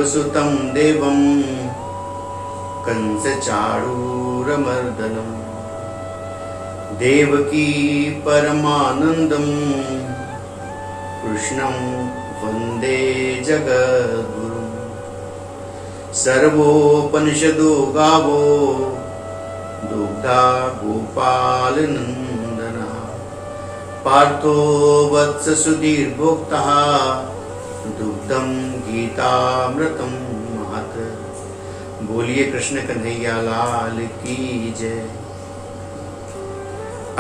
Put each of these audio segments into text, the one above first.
देवसुतं देवं कंसचाणूरमर्दनम् देवकी परमानन्दं कृष्णं वन्दे जगद्गुरुं। सर्वोपनिषदो गावो दुग्धा गोपालनन्दनः पार्थो वत्स सुधीर्भोक्तः दुग्धं गीतामृतं महत्। बोलिए कृष्ण कन्हैया लाल की जय।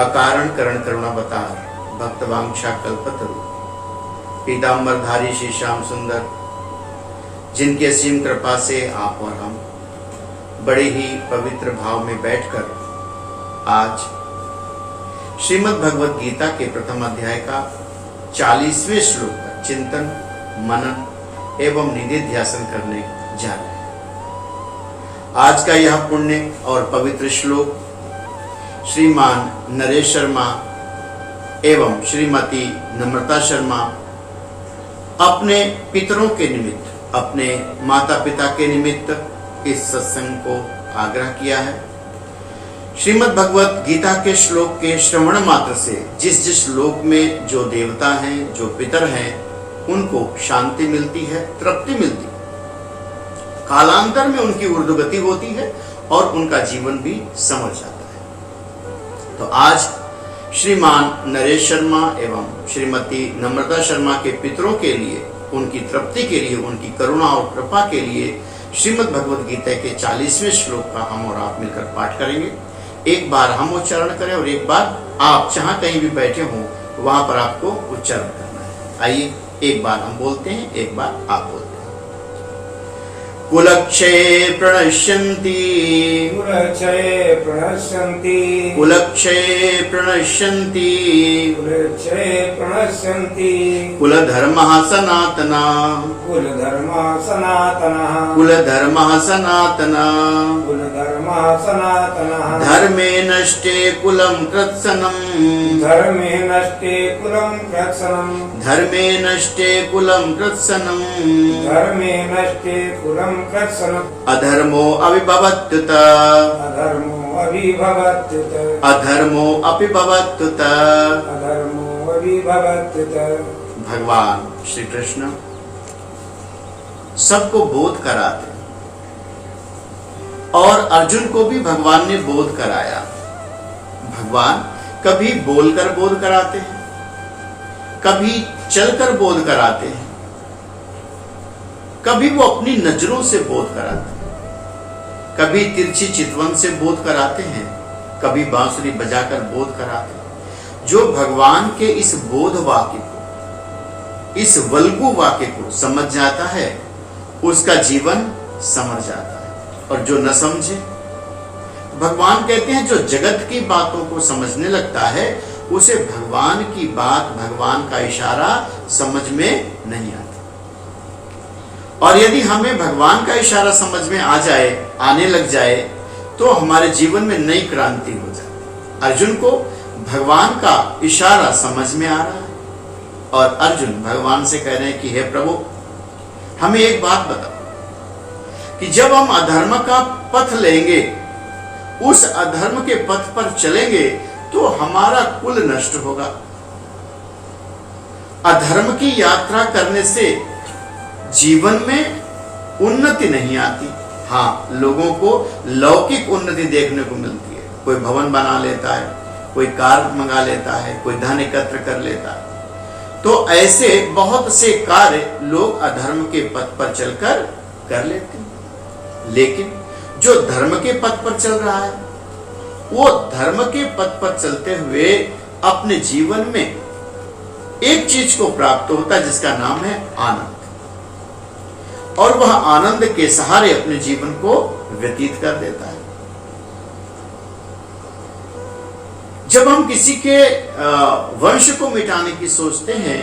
अकारण करण करुणावतार भक्तवांछा कल्पतरु पीताम्बरधारी श्री श्याम सुंदर, जिनकी असीम कृपा से आप और हम बड़े ही पवित्र भाव में बैठकर आज श्रीमद् भगवत गीता के प्रथम अध्याय का 40वें श्लोक का चिंतन मनन एवं निधिध्यासन करने जा रहे हैं। आज का यह पुण्य और पवित्र श्लोक श्रीमान नरेश शर्मा एवं श्रीमती नम्रता शर्मा अपने पितरों के निमित्त, अपने माता पिता के निमित्त इस सत्संग को आग्रह किया है। श्रीमद् भगवत गीता के श्लोक के श्रवण मात्र से जिस जिस लोक में जो देवता हैं, जो पितर हैं, उनको शांति मिलती है, तृप्ति मिलती है, कालांतर में उनकी ऊर्ध्वगति होती है और उनका जीवन भी समर जाता है। तो आज श्रीमान नरेश शर्मा एवं श्रीमती नम्रता शर्मा के पितरों के लिए, उनकी तृप्ति के लिए, उनकी करुणा और कृपा के लिए श्रीमद् भगवत गीता के 40वें श्लोक का हम और आप मिलकर पाठ करेंगे। एक बार हम उच्चारण करें और एक बार आप जहां कहीं भी बैठे हों वहां पर आपको उच्चारण करना है। आइए एक बार हम बोलते हैं, एक बार आप बोलते हैं। कुलक्षये प्रणश्यन्ति कुलक्षये प्रणश्यन्ति कुलक्षये प्रणश्यन्ति कुलक्षये प्रणश्यन्ति कुलधर्मः सनातनः कुलधर्मः सनातनः कुलधर्मः सनातनः कुलधर्मः सनातनः धर्मे नष्टे कुलं कृत्स्नम् धर्मे नष्टे कुलं कृत्स्नम् धर्मे नष्टे कुलं कृत्स्नम् धर्मे नष्टे कुलं कृत्स्नम् अधर्मो अभिभवत्युत अधर्मो अभिभवत्युत अधर्मो अभिभवत्युत। अधर्मो अभिभवत्युत। भगवान श्री कृष्ण सबको बोध कराते और अर्जुन को भी भगवान ने बोध कराया। भगवान कभी बोलकर बोध कराते हैं, कभी चलकर बोध कराते हैं, कभी वो अपनी नजरों से बोध कराते हैं, कभी तिरछी चितवन से बोध कराते हैं, कभी बांसुरी बजाकर बोध कराते हैं। जो भगवान के इस बोध वाक्य को, इस वल्गु वाक्य को समझ जाता है उसका जीवन समझ जाता है, और जो न समझे, भगवान कहते हैं जो जगत की बातों को समझने लगता है उसे भगवान की बात, भगवान का इशारा समझ में नहीं आता। और यदि हमें भगवान का इशारा समझ में आ जाए, आने लग जाए, तो हमारे जीवन में नई क्रांति हो जाए। अर्जुन को भगवान का इशारा समझ में आ रहा है और अर्जुन भगवान से कह रहे हैं कि हे प्रभु, हमें एक बात बताओ कि जब हम अधर्म का पथ लेंगे, उस अधर्म के पथ पर चलेंगे तो हमारा कुल नष्ट होगा। अधर्म की यात्रा करने से जीवन में उन्नति नहीं आती। हाँ, लोगों को लौकिक उन्नति देखने को मिलती है। कोई भवन बना लेता है, कोई कार मंगा लेता है, कोई धन एकत्र कर लेता है। तो ऐसे बहुत से कार्य लोग अधर्म के पथ पर चलकर कर लेते हैं। लेकिन जो धर्म के पथ पर चल रहा है, वो धर्म के पथ पर चलते हुए अपने जीवन में एक चीज को प्राप्त होता है जिसका नाम है आनंद, और वह आनंद के सहारे अपने जीवन को व्यतीत कर देता है। जब हम किसी के वंश को मिटाने की सोचते हैं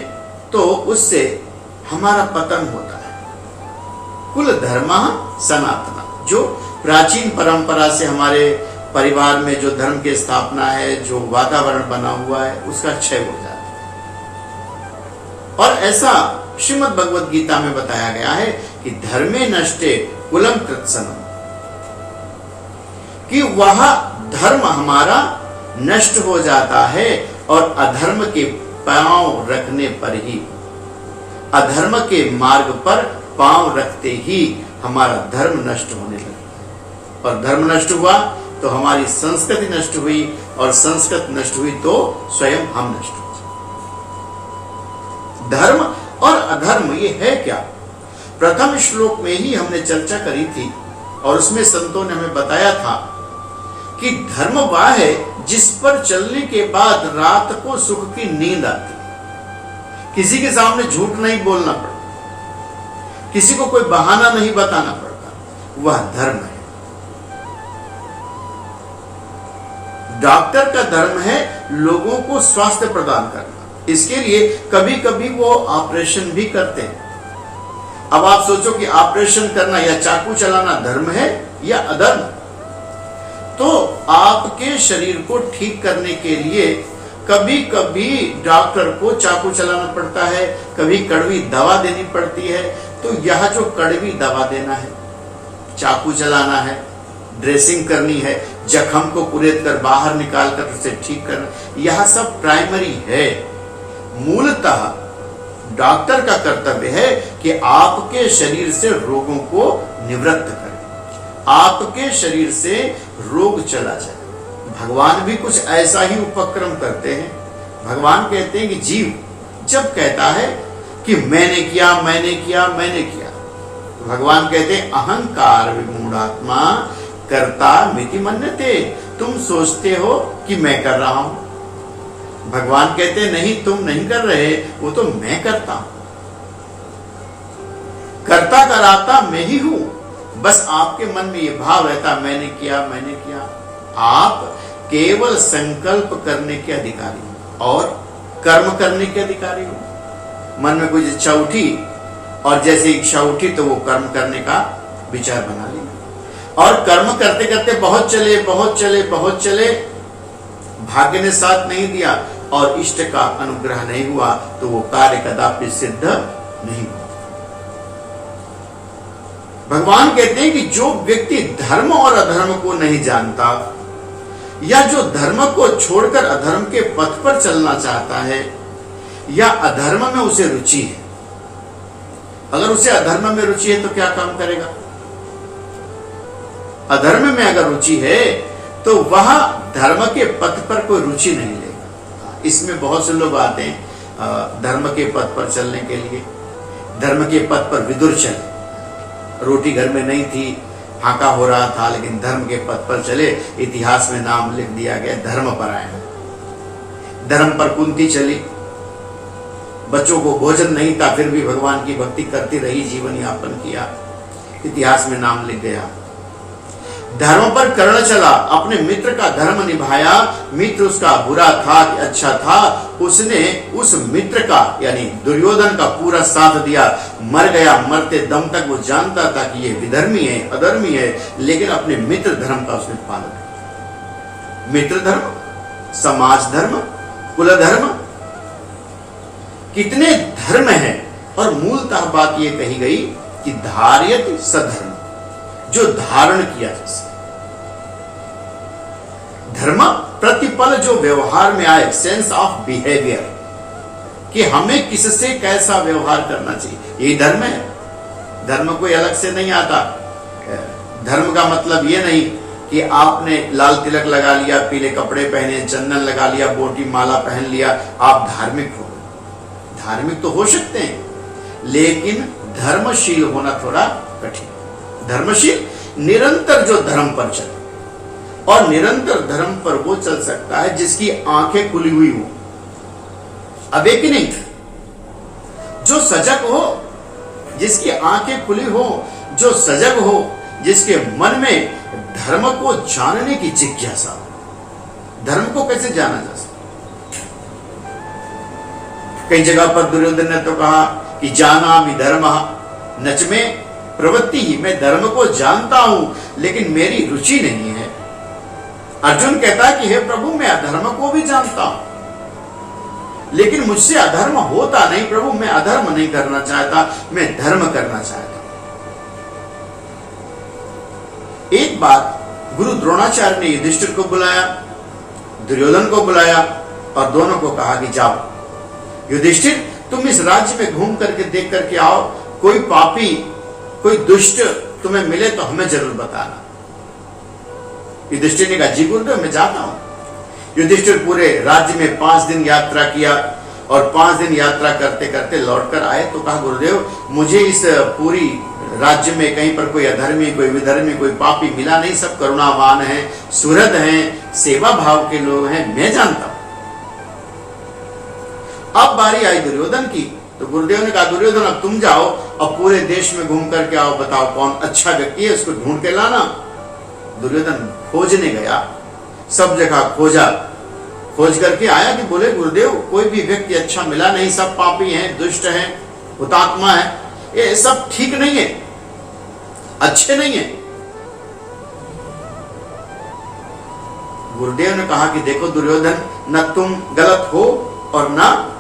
तो उससे हमारा पतन होता है। कुल धर्म सनातन, जो प्राचीन परंपरा से हमारे परिवार में जो धर्म की स्थापना है, जो वातावरण बना हुआ है, उसका क्षय हो जाता है। और ऐसा श्रीमद् भगवत गीता में बताया गया है कि धर्मे नष्टे कुलम कृत्सनम, कि वह धर्म हमारा नष्ट हो जाता है और अधर्म के पांव रखने पर ही, अधर्म के मार्ग पर पांव रखते ही हमारा धर्म नष्ट होने लगता है। और धर्म नष्ट हुआ तो हमारी संस्कृति नष्ट हुई, और संस्कृति नष्ट हुई तो स्वयं हम नष्ट हो जाए। धर्म और अधर्म ये है क्या? प्रथम श्लोक में ही हमने चर्चा करी थी, और उसमें संतों ने हमें बताया था कि धर्म वह है जिस पर चलने के बाद रात को सुख की नींद आती है। किसी के सामने झूठ नहीं बोलना पड़ता, किसी को कोई बहाना नहीं बताना पड़ता, वह धर्म है। डॉक्टर का धर्म है लोगों को स्वास्थ्य प्रदान करना, इसके लिए कभी कभी वो ऑपरेशन भी करते हैं। अब आप सोचो कि ऑपरेशन करना या चाकू चलाना धर्म है या अधर्म? तो आपके शरीर को ठीक करने के लिए कभी कभी डॉक्टर को चाकू चलाना पड़ता है, कभी कड़वी दवा देनी पड़ती है। तो यह जो कड़वी दवा देना है, चाकू चलाना है, ड्रेसिंग करनी है, जख्म को कुरेद कर बाहर निकाल कर उसे ठीक करना, यह सब प्राइमरी है। मूलतः डॉक्टर का कर्तव्य है कि आपके शरीर से रोगों को निवृत्त करे, आपके शरीर से रोग चला जाए। भगवान भी कुछ ऐसा ही उपक्रम करते हैं। भगवान कहते हैं कि जीव जब कहता है कि मैंने किया मैंने किया मैंने किया, तो भगवान कहते हैं अहंकार विमूढ़ात्मा कर्ता मिति मन्यते, तुम सोचते हो कि मैं कर रहा हूं। भगवान कहते हैं नहीं, तुम नहीं कर रहे, वो तो मैं करता हूं। करता कराता मैं ही हूं, बस आपके मन में ये भाव रहता मैंने किया मैंने किया। आप केवल संकल्प करने के अधिकारी हो और कर्म करने के अधिकारी हो। मन में कोई इच्छा उठी और जैसे इच्छा उठी तो वो कर्म करने का विचार बना लिया, और कर्म करते करते बहुत चले बहुत चले बहुत चले, भाग्य ने साथ नहीं दिया और इष्ट का अनुग्रह नहीं हुआ, तो वो कार्य कदापि सिद्ध नहीं हुआ। भगवान कहते हैं कि जो व्यक्ति धर्म और अधर्म को नहीं जानता, या जो धर्म को छोड़कर अधर्म के पथ पर चलना चाहता है, या अधर्म में उसे रुचि है, अगर उसे अधर्म में रुचि है तो क्या काम करेगा? अधर्म में अगर रुचि है तो वह धर्म के पथ पर कोई रुचि नहीं लेगा। इसमें बहुत से लोग आते हैं धर्म के पथ पर चलने के लिए। धर्म के पथ पर विदुर चले, रोटी घर में नहीं थी, हाका हो रहा था, लेकिन धर्म के पथ पर चले, इतिहास में नाम लिख दिया गया धर्मपरायण। धर्म पर कुंती चली, बच्चों को भोजन नहीं था फिर भी भगवान की भक्ति करती रही, जीवन यापन किया, इतिहास में नाम लिख गया। धर्म पर कर्ण चला, अपने मित्र का धर्म निभाया, मित्र उसका बुरा था कि अच्छा था, उसने उस मित्र का यानी दुर्योधन का पूरा साथ दिया, मर गया, मरते दम तक वो जानता था कि ये विधर्मी है अधर्मी है, लेकिन अपने मित्र धर्म का उसने पालन किया। मित्र धर्म, समाज धर्म, कुल धर्म, कितने धर्म हैं, और मूलतः बात ये कही गई कि धार्यति सधर्म, जो धारण किया जा सके। धर्म प्रतिपल जो व्यवहार में आए, सेंस ऑफ बिहेवियर, कि हमें किससे कैसा व्यवहार करना चाहिए, यही धर्म है। धर्म कोई अलग से नहीं आता। धर्म का मतलब ये नहीं कि आपने लाल तिलक लगा लिया, पीले कपड़े पहने, चंदन लगा लिया, बोटी माला पहन लिया, आप धार्मिक हो। धार्मिक तो हो सकते हैं, लेकिन धर्मशील होना थोड़ा कठिन। धर्मशील निरंतर जो धर्म पर चले, और निरंतर धर्म पर वो चल सकता है जिसकी आंखें खुली हुई हो, अवेकनिंग, जो सजग हो, जिसकी आंखें खुली हो, जो सजग हो, जिसके मन में धर्म को जानने की जिज्ञासा हो। धर्म को कैसे जाना जा सकता? कई जगह पर दुर्योधन ने तो कहा कि जानामि धर्मः नच में प्रवृत्ति ही, मैं धर्म को जानता हूं लेकिन मेरी रुचि नहीं है। अर्जुन कहता है कि हे प्रभु, मैं अधर्म को भी जानता हूं लेकिन मुझसे अधर्म होता नहीं प्रभु, मैं अधर्म नहीं करना चाहता, मैं धर्म करना चाहता हूं। एक बार गुरु द्रोणाचार्य ने युधिष्ठिर को बुलाया, दुर्योधन को बुलाया और दोनों को कहा कि जाओ युधिष्ठिर, तुम इस राज्य में घूम करके देख करके आओ, कोई पापी कोई दुष्ट तुम्हें मिले तो हमें जरूर बताना। युधिष्ठिर ने कहा जी गुरुदेव मैं जाता हूं। युधिष्ठिर पूरे राज्य में 5 दिन यात्रा किया और 5 दिन यात्रा करते करते लौटकर आए तो कहा गुरुदेव मुझे इस पूरी राज्य में कहीं पर कोई अधर्मी कोई विधर्मी कोई पापी मिला नहीं, सब करुणावान हैं, सुहृद हैं, सेवा भाव के लोग हैं, मैं जानता हूं। अब बारी आई दुर्योधन की तो गुरुदेव ने कहा दुर्योधन अब तुम जाओ, अब पूरे देश में घूम करके आओ, बताओ कौन अच्छा व्यक्ति है उसको ढूंढ के लाना। दुर्योधन खोजने गया, सब जगह खोजा, खोज करके आया कि बोले गुरुदेव कोई भी व्यक्ति अच्छा मिला नहीं, सब पापी हैं, दुष्ट हैं, हुतात्मा है, ये सब ठीक नहीं है, अच्छे नहीं है। गुरुदेव ने कहा कि देखो दुर्योधन, न तुम गलत हो और न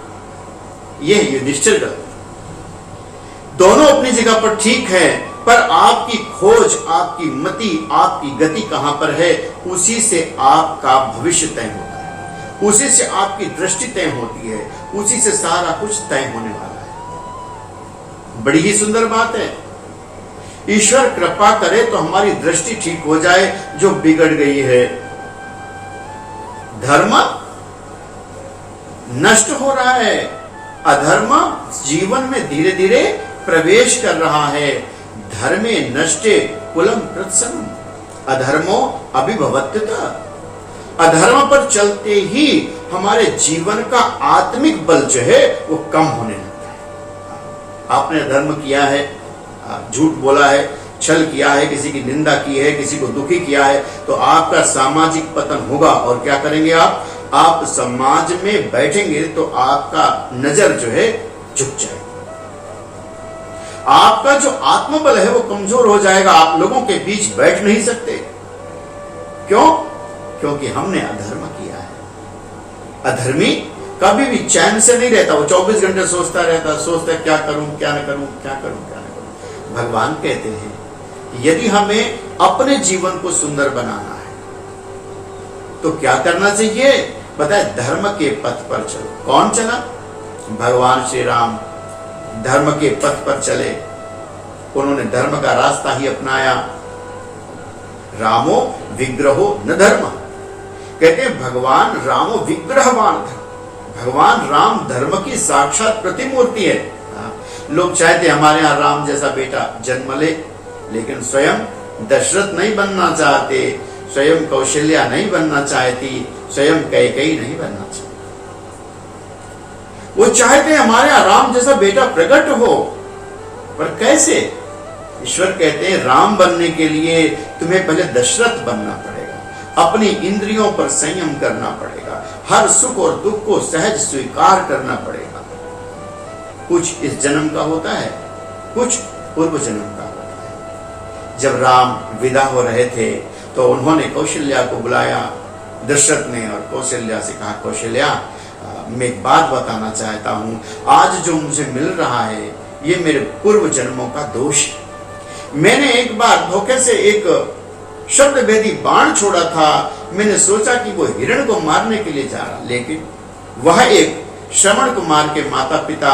ये युधिष्ठिर गलत, दोनों अपनी जगह पर ठीक है, पर आपकी खोज, आपकी मति, आपकी गति कहां पर है, उसी से आपका भविष्य तय होता है, उसी से आपकी दृष्टि तय होती है, उसी से सारा कुछ तय होने वाला है। बड़ी ही सुंदर बात है। ईश्वर कृपा करे तो हमारी दृष्टि ठीक हो जाए जो बिगड़ गई है। धर्म नष्ट हो रहा है, अधर्म जीवन में धीरे धीरे प्रवेश कर रहा है। धर्मे नष्टे कुलम कृत्सनम, अधर्मो अभिभवत्यता। अधर्म पर चलते ही हमारे जीवन का आत्मिक बल जो है वो कम होने लगता है। आपने धर्म किया है, झूठ बोला है, छल किया है, किसी की निंदा की है, किसी को दुखी किया है, तो आपका सामाजिक पतन होगा। और क्या करेंगे आप समाज में बैठेंगे तो आपका नजर जो है झुक जाएगा, आपका जो आत्मबल है वो कमजोर हो जाएगा, आप लोगों के बीच बैठ नहीं सकते। क्यों? क्योंकि हमने अधर्म किया है। अधर्मी कभी भी चैन से नहीं रहता, वो 24 घंटे सोचता रहता, सोचता है क्या करूं क्या न करूं, क्या करूं क्या न करूं। भगवान कहते हैं यदि हमें अपने जीवन को सुंदर बनाना है तो क्या करना चाहिए? बताए धर्म के पथ पर चलो। कौन चला? भगवान श्री राम धर्म के पथ पर चले, उन्होंने धर्म का रास्ता ही अपनाया। रामो विग्रहो न धर्म, कहते हैं भगवान रामो विग्रहवान था। भगवान राम धर्म की साक्षात प्रतिमूर्ति है। लोग चाहते हमारे यहाँ राम जैसा बेटा जन्म ले, लेकिन स्वयं दशरथ नहीं बनना चाहते, स्वयं कौशल्या नहीं बनना चाहती, स्वयं कैकेयी नहीं बनना चाहती। वो चाहते हैं हमारे यहाँ राम जैसा बेटा प्रकट हो, पर कैसे? ईश्वर कहते हैं राम बनने के लिए तुम्हें पहले दशरथ बनना पड़ेगा, अपनी इंद्रियों पर संयम करना पड़ेगा, हर सुख और दुख को सहज स्वीकार करना पड़ेगा। कुछ इस जन्म का होता है, कुछ पूर्व जन्म का होता है। जब राम विदा हो रहे थे तो उन्होंने कौशल्या को बुलाया, दशरथ ने, और कौशल्या से कहा कौशल्या मैं एक बात बताना चाहता हूं, आज जो मुझे मिल रहा है ये मेरे पूर्व जन्मों का दोष है। मैंने एक बार धोखे से एक शब्द भेदी बाण छोड़ा था, मैंने सोचा कि वो हिरण को मारने के लिए जा रहा, लेकिन वह एक श्रवण कुमार के माता पिता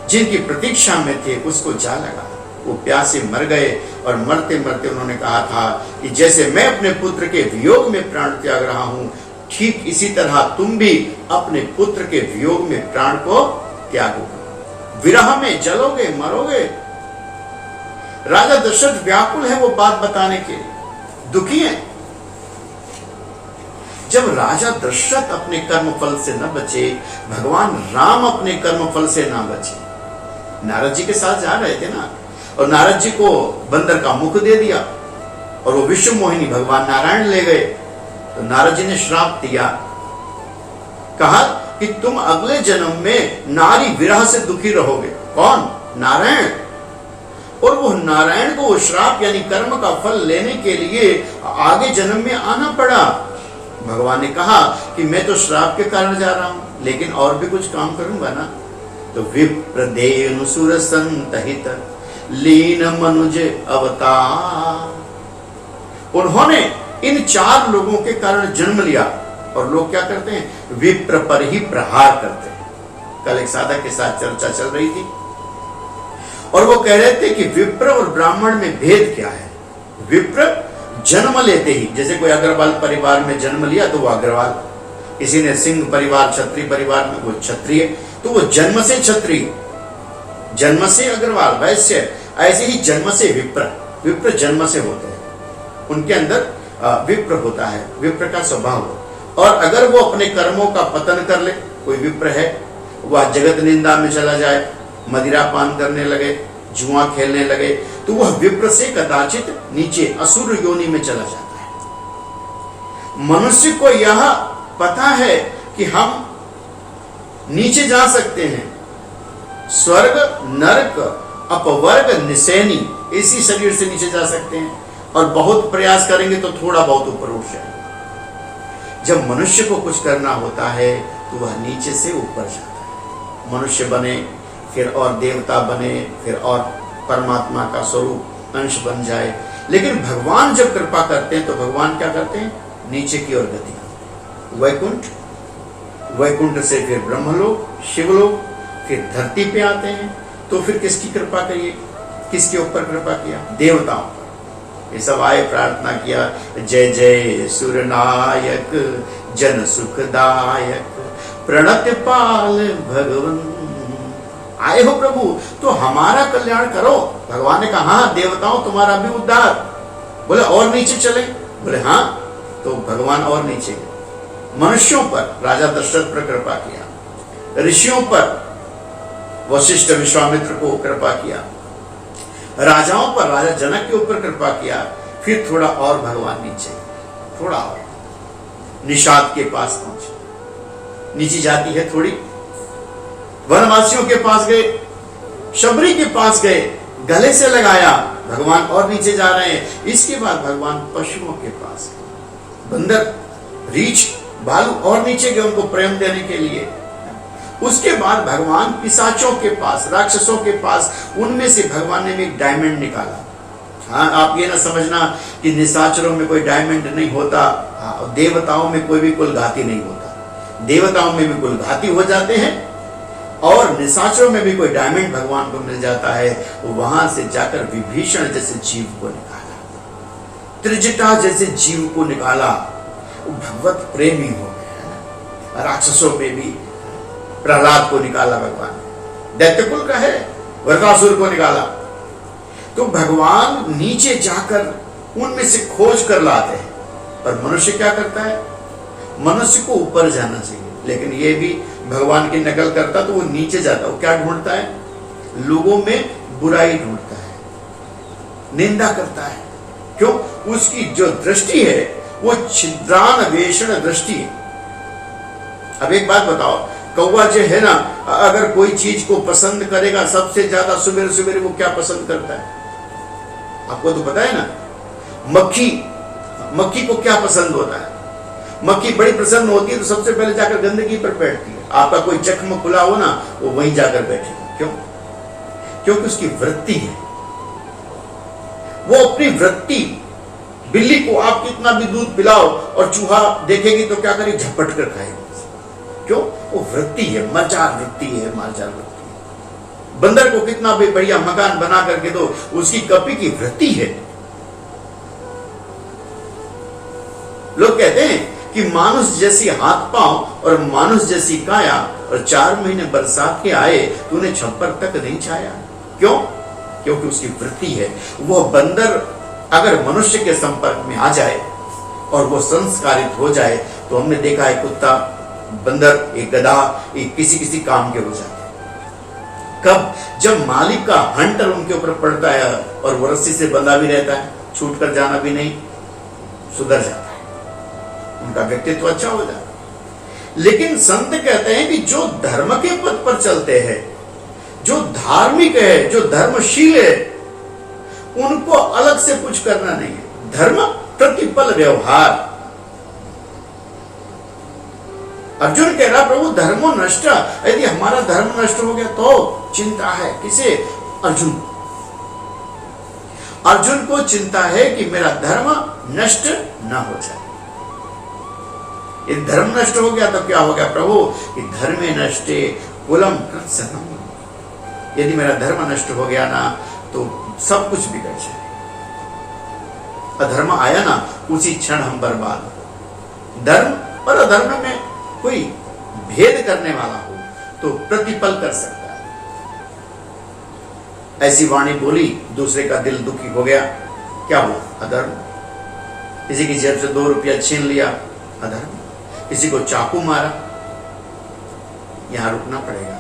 जिनकी प्रतीक्षा में थे उसको जा लगा, वो प्यासे मर गए। और मरते मरते उन्होंने कहा था कि जैसे मैं अपने पुत्र के वियोग में प्राण त्याग रहा हूं, ठीक इसी तरह तुम भी अपने पुत्र के वियोग में प्राण को त्यागोगे, विरह में जलोगे, मरोगे। राजा दशरथ व्याकुल है वो बात बताने के लिए, दुखी है। जब राजा दशरथ अपने कर्मफल से न बचे, भगवान राम अपने कर्मफल से ना बचे। नारद जी के साथ जा रहे थे ना, और नारद जी को बंदर का मुख दे दिया और वो विश्व मोहिनी भगवान नारायण ले गए। तो नारद जी ने श्राप दिया, कहा कि तुम अगले जन्म में नारी विरह से दुखी रहोगे। कौन? नारायण। और वो नारायण को वो श्राप यानी कर्म का फल लेने के लिए आगे जन्म में आना पड़ा। भगवान ने कहा कि मैं तो श्राप के कारण जा रहा हूं, लेकिन और भी कुछ काम करूंगा ना। तो विप्रदेनु सुर संतहित लीन मनुज अवतार, उन्होंने इन 4 लोगों के कारण जन्म लिया और लोग क्या करते हैं, विप्र पर ही प्रहार करते हैं। कल एक साधक के साथ चर्चा चल रही थी और वो कह रहे थे कि विप्र और ब्राह्मण में भेद क्या है। विप्र जन्म लेते ही, जैसे कोई अग्रवाल परिवार में जन्म लिया तो वो अग्रवाल, किसी ने सिंह परिवार क्षत्रिय परिवार में वो क्षत्रिय, तो वो जन्म से क्षत्रिय, जन्म से अग्रवाल वैश्य, ऐसे ही जन्म से विप्र, विप्र जन्म से होते हैं, उनके अंदर विप्र होता है, विप्र का स्वभाव। और अगर वो अपने कर्मों का पतन कर ले, कोई विप्र है, वह जगत निंदा में चला जाए, मदिरा पान करने लगे, जुआ खेलने लगे, तो वह विप्र से कदाचित नीचे असुर योनि में चला जाता है। मनुष्य को यह पता है कि हम नीचे जा सकते हैं, स्वर्ग नरक अपवर्ग निसैनी, इसी शरीर से नीचे जा सकते हैं, और बहुत प्रयास करेंगे तो थोड़ा बहुत ऊपर उठ जाए। जब मनुष्य को कुछ करना होता है तो वह नीचे से ऊपर जाता है, मनुष्य बने, फिर और देवता बने, फिर और परमात्मा का स्वरूप अंश बन जाए। लेकिन भगवान जब कृपा करते हैं तो भगवान क्या करते हैं, नीचे की ओर गति करते हैं, वैकुंठ, वैकुंठ से फिर ब्रह्मलोक, शिवलोक, फिर धरती पे आते हैं। तो फिर किसकी कृपा करिए, किसके ऊपर कृपा किया, देवताओं पर। ये सब आए, प्रार्थना किया, जय जय सूर्यनायक जन सुखदायक प्रणत पाल भगवन, आए हो प्रभु तो हमारा कल्याण करो। भगवान ने कहा हाँ देवताओं तुम्हारा भी उद्धार। बोले और नीचे चले, बोले हाँ, तो भगवान और नीचे गए। मनुष्यों पर राजा दशरथ पर कृपा किया, ऋषियों पर वशिष्ठ विश्वामित्र को कृपा किया, राजाओं पर राजा जनक के ऊपर कृपा किया, फिर थोड़ा और भगवान नीचे, थोड़ा और निषाद के पास पहुंचे, नीचे जाती है थोड़ी, वनवासियों के पास गए, शबरी के पास गए, गले से लगाया, भगवान और नीचे जा रहे हैं। इसके बाद भगवान पशुओं के पास गए, बंदर, रीछ, भालू और नीचे गए उनको प्रेम देने के लिए। उसके बाद भगवान पिशाचों के पास, राक्षसों के पास, उनमें से भगवान ने भी एक डायमंड निकाला। हाँ, आप ये ना समझना कि निशाचरों में कोई डायमंड नहीं होता, देवताओं में कोई भी कुलघाती नहीं होता, देवताओं में भी कुलघाती हो जाते हैं और निशाचरों में भी कोई डायमंड भगवान को मिल जाता है। वहां से जाकर विभीषण जैसे जीव को निकाला, त्रिजटा जैसे जीव को निकाला, भगवत प्रेमी हो गया। राक्षसों में भी प्रहलाद को निकाला भगवान, दैत्यकुल का है, वृत्रासुर को निकाला। तो भगवान नीचे जाकर उनमें से खोज कर लाते हैं। और मनुष्य क्या करता है, मनुष्य को ऊपर जाना चाहिए, लेकिन ये भी भगवान की नकल करता तो वो नीचे जाता। वो क्या ढूंढता है, लोगों में बुराई ढूंढता है, निंदा करता है। क्यों, उसकी जो दृष्टि है वो छिद्रान्वेषण दृष्टि है। अब एक बात बताओ, कौवा जो है ना, अगर कोई चीज को पसंद करेगा, सबसे ज्यादा सुबह सुबह वो क्या पसंद करता है, आपको तो पता है ना। मक्खी, मक्खी को क्या पसंद होता है, मक्खी बड़ी प्रसन्न होती है तो सबसे पहले जाकर गंदगी पर बैठती है। आपका कोई जख्म खुला हो ना, वो वहीं जाकर बैठेगा। क्यों, क्योंकि उसकी वृत्ति है, वो अपनी वृत्ति। बिल्ली को आप कितना भी दूध पिलाओ और चूहा देखेगी तो क्या करेगी, झपट कर खाएगी। क्यों, वो वृत्ति है, मजार वृत्ति है, मार्जार वृत्ति है। बंदर को कितना भी बढ़िया मकान बना करके दो, उसकी कपी की वृत्ति है। लोग कहते हैं कि मानुष जैसी हाथ पांव और मानुष जैसी काया, और 4 महीने बरसात के आए तूने छप्पर तक नहीं छाया। क्यों, क्योंकि उसकी वृत्ति है। वो बंदर अगर मनुष्य के संपर्क में आ जाए और वो संस्कारित हो जाए, तो हमने देखा है कुत्ता, बंदर, एक गधा, एक किसी काम के हो जाते हैं। कब, जब मालिक का हंटर उनके ऊपर पड़ता है और वो रस्सी से बंधा भी रहता है, छूट कर जाना भी नहीं, सुधर जाता है, उनका व्यक्तित्व अच्छा हो जाता है। लेकिन संत कहते हैं कि जो धर्म के पथ पर चलते हैं, जो धार्मिक है, जो धर्मशील है, उनको अलग से कुछ करना नहीं है। धर्म प्रतिपल व्यवहार। अर्जुन कह रहा प्रभु धर्मो नष्ट, यदि हमारा धर्म नष्ट हो गया तो चिंता है। किसे, अर्जुन। अर्जुन को चिंता है कि मेरा धर्म नष्ट न हो जाए। यदि धर्म नष्ट हो गया तो क्या हो गया प्रभु? कि धर्मे नष्टे कुलम कृत्सनम। यदि मेरा धर्म नष्ट हो गया ना तो सब कुछ बिगड़ जाए। अधर्म आया ना उसी क्षण हम बर्बाद। धर्म और अधर्म में कोई भेद करने वाला हो तो प्रतिपल कर सकता है। ऐसी वाणी बोली, दूसरे का दिल दुखी हो गया, क्या हुआ? अधर्म। किसी की जेब से 2 रुपया छीन लिया, अधर्म। किसी को चाकू मारा, यहां रुकना पड़ेगा।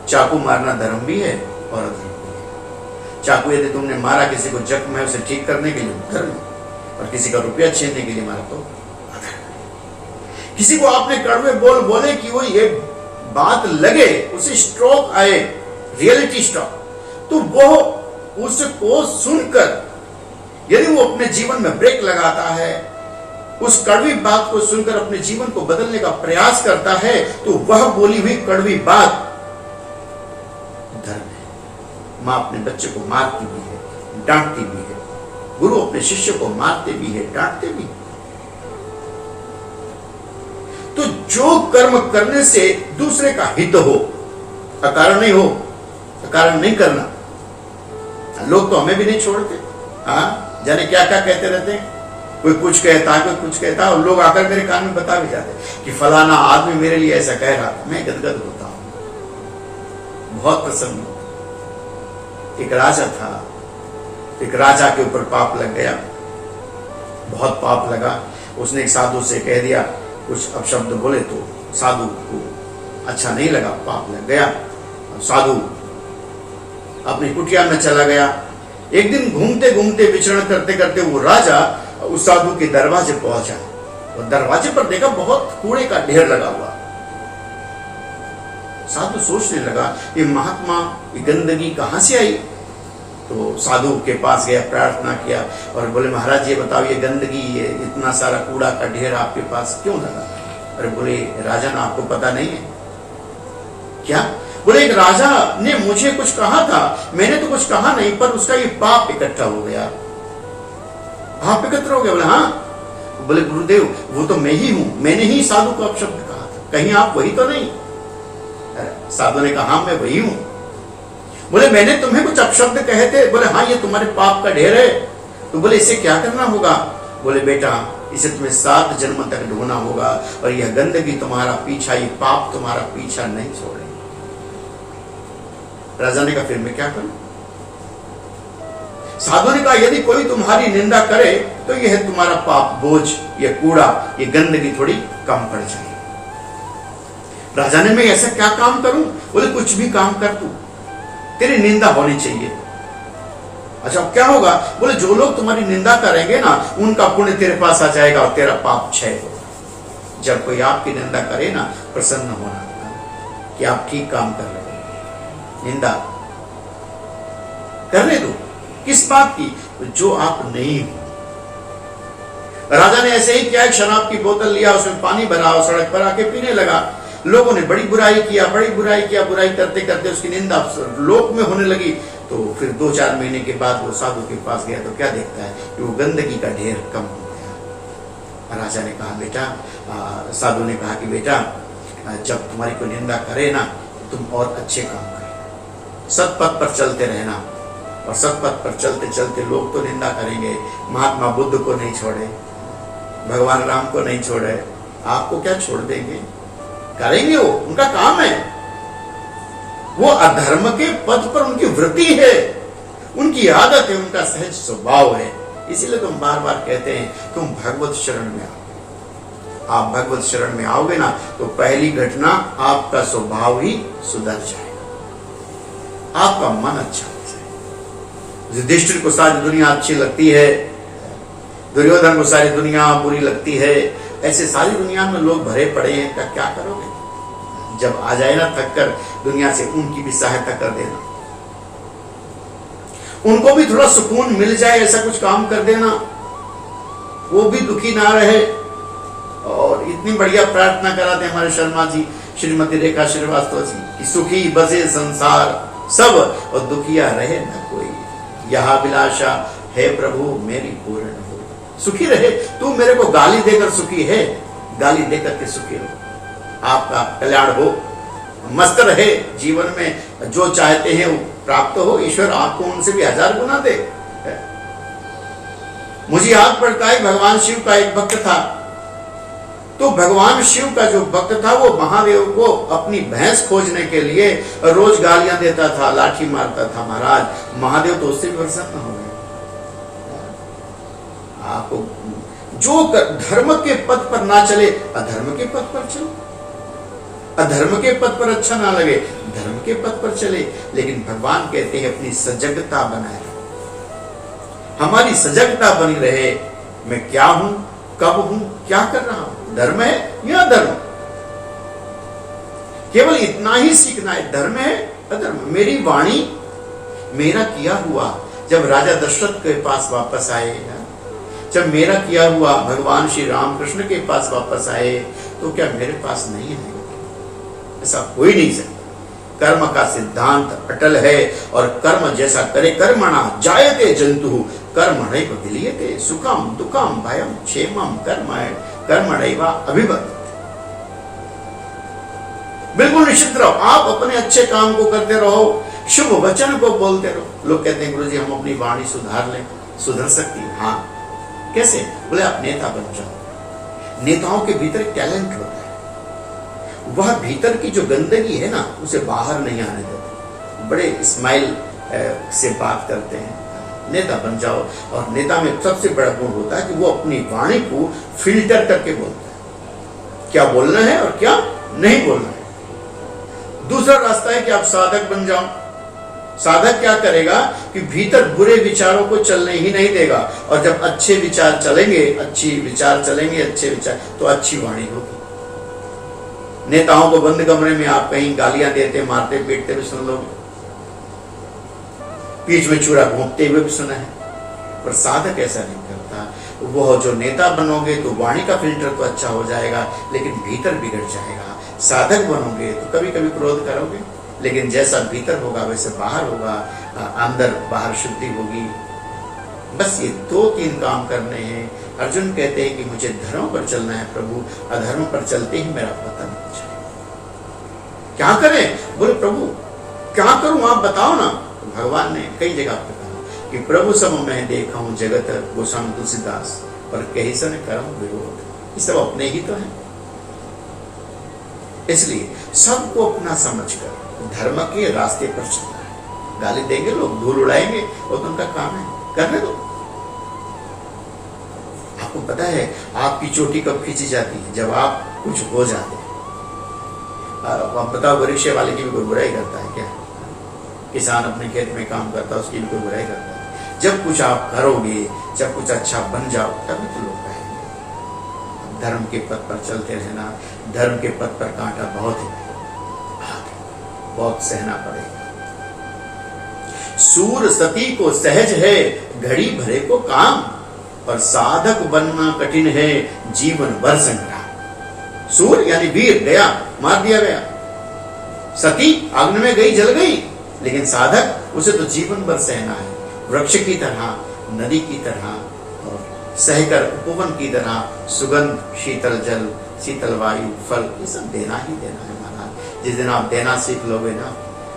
चाकू मारना धर्म भी है और अधर्म भी है। चाकू यदि तुमने मारा किसी को जख्म है उसे ठीक करने के लिए, धर्म। और किसी का रुपया छीनने के लिए मारा तो अधर्म। किसी को आपने कड़वे बोल बोले कि वो ये बात लगे, उसे स्ट्रोक आए, रियलिटी स्ट्रोक, तो वो उसको सुनकर यदि वो अपने जीवन में ब्रेक लगाता है, उस कड़वी बात को सुनकर अपने जीवन को बदलने का प्रयास करता है, तो वह बोली हुई कड़वी बात धर्म है। मां अपने बच्चे को मारती भी है, डांटती भी है। गुरु अपने शिष्य को मारते भी है, डांटते भी है। तो जो कर्म करने से दूसरे का हित हो, अकारण नहीं हो, अकारण नहीं करना। लोग तो हमें भी नहीं छोड़ते, हाँ, जाने क्या क्या कहते रहते हैं। कोई कुछ कहता है, कोई कुछ कहता है, और लोग आकर मेरे कान में बता भी जाते हैं कि फलाना आदमी मेरे लिए ऐसा कह रहा था। मैं गदगद होता हूं, बहुत प्रसन्न हूं। एक राजा था, एक राजा के ऊपर पाप लग गया, बहुत पाप लगा। उसने एक साधु से कह दिया, कुछ अपशब्द बोले तो साधु को अच्छा नहीं लगा, पाप लग गया। साधु अपनी कुटिया में चला गया। एक दिन घूमते घूमते विचरण करते करते वो राजा उस साधु के दरवाजे पहुंचा और दरवाजे पर देखा बहुत कूड़े का ढेर लगा हुआ। साधु सोचने लगा, ये महात्मा ये गंदगी कहां से आई? तो साधु के पास गया, प्रार्थना किया और बोले, महाराज ये बताओ, ये गंदगी, ये इतना सारा कूड़ा का ढेर आपके पास क्यों लगा? अरे बोले, राजन आपको पता नहीं है क्या? बोले, एक राजा ने मुझे कुछ कहा था, मैंने तो कुछ कहा नहीं, पर उसका ये पाप इकट्ठा हो गया। पाप एकत्र हो गया? बोले हाँ। बोले, गुरुदेव वो तो मैं ही हूं, मैंने ही साधु को अपशब्द कहा था, कहीं आप वही तो नहीं? साधु ने कहा, हाँ मैं वही हूं। बोले, मैंने तुम्हें कुछ अपशब्द कहे थे? बोले हाँ, ये तुम्हारे पाप का ढेर है। तो बोले, इसे क्या करना होगा? बोले, बेटा इसे तुम्हें 7 जन्म तक ढोना होगा और यह गंदगी तुम्हारा पीछा, ये पाप तुम्हारा पीछा नहीं छोड़ेंगे। राजा ने कहा, फिर मैं क्या करूं? साधु ने कहा, यदि कोई तुम्हारी निंदा करे तो यह तुम्हारा पाप बोझ, यह कूड़ा, यह गंदगी थोड़ी कम पड़ जाए। राजा ने, मैं ऐसा क्या काम करूं? बोले, कुछ भी काम कर तू, तेरी निंदा होनी चाहिए। अच्छा क्या होगा? बोले, जो लोग तुम्हारी निंदा करेंगे ना, उनका पुण्य तेरे पास आ जाएगा और तेरा पाप क्षय होगा। जब कोई आपकी निंदा करे ना, प्रसन्न होना कि आप ठीक काम कर रहे हो। निंदा करने दो, किस बात की? जो आप नहीं हो। राजा ने ऐसे ही किया, एक शराब की बोतल लिया, उसमें पानी भरा और सड़क पर आके पीने लगा। लोगों ने बड़ी बुराई किया, बड़ी बुराई किया, बुराई करते करते उसकी निंदा लोक में होने लगी। तो फिर 2-4 महीने के बाद वो साधु के पास गया तो क्या देखता है कि वो गंदगी का ढेर कम हो गया। राजा ने कहा, बेटा, साधु ने कहा कि बेटा, जब तुम्हारी कोई निंदा करे ना, तुम और अच्छे काम करें, सतपथ पर चलते रहना। और सतपथ पर चलते चलते लोग तो निंदा करेंगे। महात्मा बुद्ध को नहीं छोड़े, भगवान राम को नहीं छोड़े, आपको क्या छोड़ देंगे? करेंगे, वो उनका काम है। वो अधर्म के पद पर उनकी वृत्ति है, उनकी आदत है, उनका सहज स्वभाव है। इसीलिए तुम बार बार कहते हैं तुम भगवत शरण में आओ। आप भगवत शरण में आओगे ना तो पहली घटना आपका स्वभाव ही सुधर जाएगा, आपका मन अच्छा हो जाएगा। युधिष्ठिर को सारी दुनिया अच्छी लगती है, दुर्योधन को सारी दुनिया बुरी लगती है, ऐसे सारी दुनिया में लोग भरे पड़े हैं। क्या करोगे? जब आ जाए ना थक कर दुनिया से, उनकी भी सहायता कर देना, उनको भी थोड़ा सुकून मिल जाए, ऐसा कुछ काम कर देना, वो भी दुखी ना रहे। और इतनी बढ़िया प्रार्थना कराते हमारे शर्मा जी, श्रीमती रेखा श्रीवास्तव जी, कि सुखी बसे संसार सब और दुखिया रहे न कोई, यह अभिलाषा है प्रभु मेरी पूर्ण हो। सुखी रहे। तू मेरे को गाली देकर सुखी है, गाली देकर के सुखी रहो। आपका कल्याण हो, मस्त रहे जीवन में, जो चाहते हैं वो प्राप्त हो। ईश्वर आपको उनसे भी 1000 गुना दे। मुझे याद पड़ता है भगवान शिव का एक भक्त था। तो भगवान शिव का जो भक्त था वो महादेव को अपनी भैंस खोजने के लिए रोज गालियां देता था, लाठी मारता था। महाराज महादेव तो उससे भी प्रसन्न हो गए। आपको जो धर्म के पथ पर ना चले, अधर्म के पथ पर चलो। अधर्म के पथ पर अच्छा ना लगे, धर्म के पथ पर चले। लेकिन भगवान कहते हैं अपनी सजगता बनाए रहो। हमारी सजगता बनी रहे, मैं क्या हूं, कब हूं, क्या कर रहा हूं, धर्म है या अधर्म। केवल इतना ही सीखना है, धर्म है अधर्म। मेरी वाणी, मेरा किया हुआ, जब राजा दशरथ के पास वापस आए, जब मेरा किया हुआ भगवान श्री रामकृष्ण के पास वापस आए, तो क्या मेरे पास नहीं है? ऐसा हो ही नहीं सकता। कर्म का सिद्धांत अटल है और कर्म जैसा करे, कर्मणा जायते जंतु कर्मणैव विलीयते, सुखम दुखम भयम क्षेमम कर्मणैव अभिवदति। बिल्कुल निश्चित रहो, आप अपने अच्छे काम को करते रहो, शुभ वचन को बोलते रहो। लोग कहते हैं गुरुजी हम अपनी वाणी सुधार लें, सुधर सकती है। हाँ, कैसे? बोले आप नेता बन जाओ। नेताओं के भीतर टैलेंट होता है, वह भीतर की जो गंदगी है ना उसे बाहर नहीं आने देते, बड़े स्माइल से बात करते हैं। नेता बन जाओ। और नेता में सबसे बड़ा गुण होता है कि वो अपनी वाणी को फिल्टर करके बोलता है, क्या बोलना है और क्या नहीं बोलना है। दूसरा रास्ता है कि आप साधक बन जाओ। साधक क्या करेगा कि भीतर बुरे विचारों को चलने ही नहीं देगा, और जब अच्छे विचार चलेंगे, अच्छे विचार तो अच्छी वाणी होगी। नेताओं को बंद कमरे में आप कहीं गालियां देते, मारते, पीटते भी सुन लोगे, बीच में चूड़ा घोंपते हुए भी सुना है। पर साधक ऐसा नहीं करता। वो जो नेता बनोगे तो वाणी का फिल्टर तो अच्छा हो जाएगा, लेकिन भीतर बिगड़ जाएगा। साधक बनोगे तो कभी कभी क्रोध करोगे, लेकिन जैसा भीतर होगा वैसे बाहर होगा, अंदर बाहर शुद्धि होगी। बस ये 2-3 काम करने हैं। अर्जुन कहते हैं कि मुझे धर्म पर चलना है प्रभु, अधर्म पर चलते ही मेरा पतन हो जाए। क्या करें? बोले प्रभु क्या करूं, आप बताओ ना। तो भगवान ने कई जगह पर कहा कि प्रभु सम मैं देखा हूं जगत गोस्वामी तुलसीदास, पर कहीं से न करम विरोध। ये सब अपने ही तो है। इसलिए सबको अपना समझकर धर्म के रास्ते पर चलना है। गाली देंगे लोग, धूल उड़ाएंगे, वो तो उनका काम है, करने दो। आपको पता है आपकी चोटी कब खींची जाती है? जब आप कुछ हो जाते हैं। आप बताओ, रिक्शे वाले की भी कोई बुराई करता है क्या? किसान अपने खेत में काम करता है, उसकी भी कोई बुराई करता है? जब कुछ आप करोगे, जब कुछ अच्छा बन जाओ, तभी तो लोग कहेंगे। धर्म के पथ पर चलते रहना। धर्म के पथ पर कांटा बहुत है, बहुत सहना पड़ेगा। सूर सती को सहज है, घड़ी भरे को काम, और साधक बनना कठिन है, जीवन भर संग्राम। सूर यानी वीर, गया, मार दिया गया। सती अग्नि में गई, जल गई। लेकिन साधक, उसे तो जीवन भर सहना है। वृक्ष की तरह, नदी की तरह, और सहकर उपवन की तरह, सुगंध, शीतल जल, शीतल वायु, फल, ये सब देना ही देना है महाराज। जिस दिन आप देना सीख लोगे ना,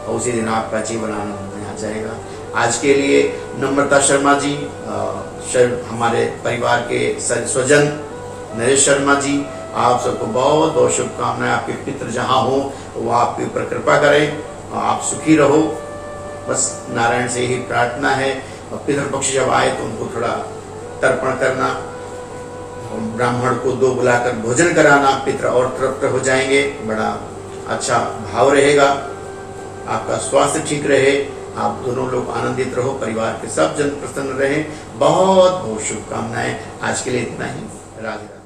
उसी दिन आपका जीवन आनंद में आ जाएगा। आज के लिए नम्रता शर्मा जी, हमारे परिवार के स्वजन नरेश शर्मा जी, आप सबको बहुत बहुत शुभकामनाएं। आपके पितृ जहाँ हो वो आपके ऊपर कृपा करें, आप सुखी रहो। बस नारायण से ही प्रार्थना है। और पितृपक्ष जब आए तो उनको थोड़ा तर्पण करना, ब्राह्मण को 2 बुलाकर भोजन कराना, पितृ और तृप्त हो जाएंगे, बड़ा अच्छा भाव रहेगा। आपका स्वास्थ्य ठीक रहे, आप दोनों लोग आनंदित रहो, परिवार के सब जन प्रसन्न रहें। बहुत बहुत शुभकामनाएं। आज के लिए इतना ही। राधे राधे।